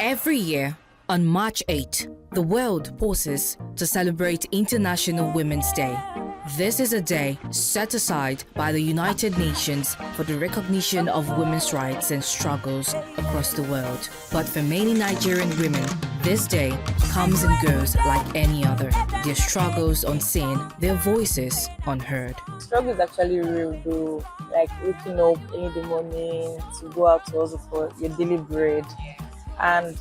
Every year, on March 8, the world pauses to celebrate International Women's Day. This is a day set aside by the United Nations for the recognition of women's rights and struggles across the world. But for many Nigerian women, this day comes and goes like any other. Their struggles unseen, their voices unheard. Struggle is actually real, though. Like waking up in the morning to go out to hustle for your daily bread. And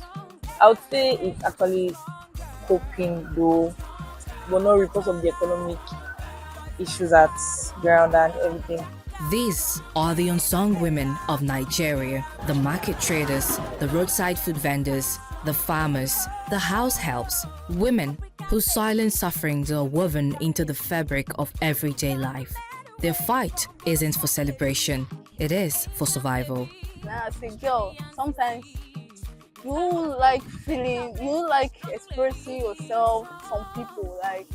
I would say it's actually coping, though, but not because of the economic issues at ground and everything. These are the unsung women of Nigeria, the market traders, the roadside food vendors, the farmers, the house helps, women whose silent sufferings are woven into the fabric of everyday life. Their fight isn't for celebration, it is for survival. Now, as a girl, sometimes you like feeling, you like expressing yourself. Some people like,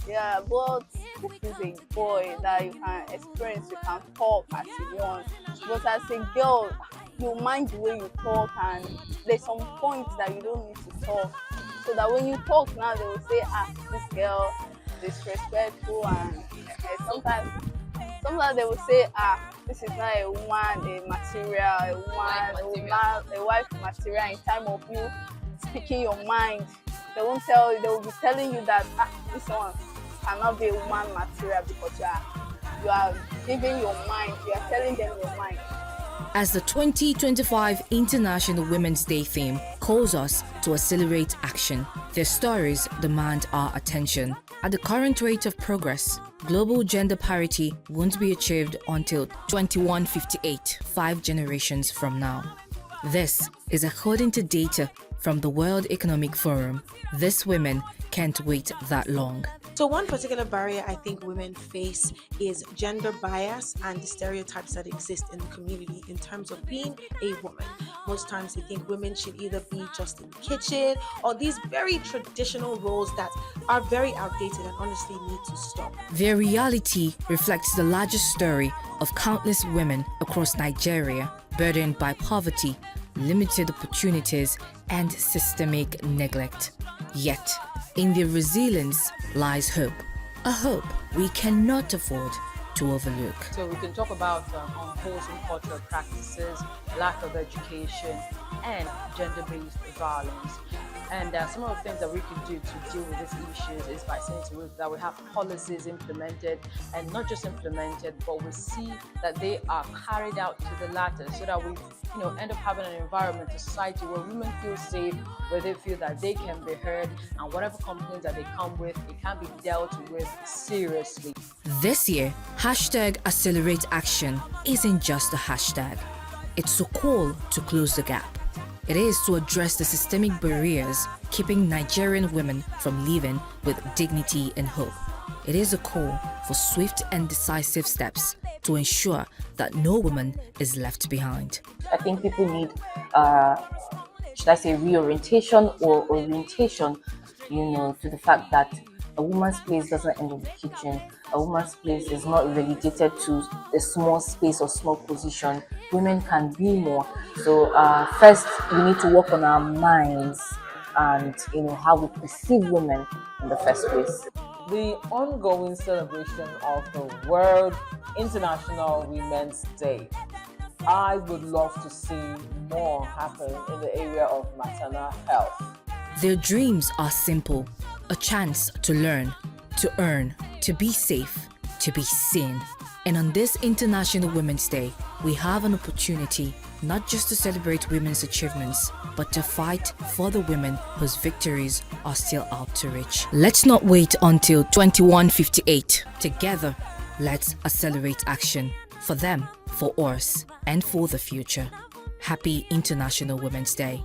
yeah, but this is a boy that you can experience, you can talk as you want. But as a girl, you mind the way you talk, and there's some points that you don't need to talk. So that when you talk now, they will say, this girl is disrespectful, and sometimes they will say, this is not a woman, a material, a wife material. In time of you speaking your mind, they won't tell you. They will be telling you that this one cannot be a woman material because you are giving your mind. You are telling them your mind. As the 2025 International Women's Day theme calls us to accelerate action, their stories demand our attention. At the current rate of progress, global gender parity won't be achieved until 2158, 5 generations from now. This is according to data from the World Economic Forum. These women can't wait that long. So one particular barrier I think women face is gender bias and the stereotypes that exist in the community in terms of being a woman. Most times they think women should either be just in the kitchen or these very traditional roles that are very outdated and honestly need to stop. Their reality reflects the larger story of countless women across Nigeria, burdened by poverty, limited opportunities, and systemic neglect. Yet, in their resilience lies hope, a hope we cannot afford to overlook. So we can talk about unwholesome cultural practices, lack of education, and gender-based violence. And some of the things that we can do to deal with these issues is by saying to us that we have policies implemented, and not just implemented, but we see that they are carried out to the latter, so that we end up having an environment, a society where women feel safe, where they feel that they can be heard, and whatever complaints that they come with, it can be dealt with seriously. This year, #AccelerateAction isn't just a hashtag. It's a call to close the gap. It is to address the systemic barriers keeping Nigerian women from living with dignity and hope. It is a call for swift and decisive steps to ensure that no woman is left behind. I think people need, should I say, reorientation or orientation, to the fact that a woman's place doesn't end in the kitchen. A woman's place is not relegated to a small space or small position. Women can be more. So first, we need to work on our minds and how we perceive women in the first place. The ongoing celebration of the World International Women's Day. I would love to see more happen in the area of maternal health. Their dreams are simple: a chance to learn, to earn, to be safe, to be seen. And on this International Women's Day, we have an opportunity not just to celebrate women's achievements, but to fight for the women whose victories are still out to reach. Let's not wait until 2158. Together, let's accelerate action for them, for us, and for the future. Happy International Women's Day.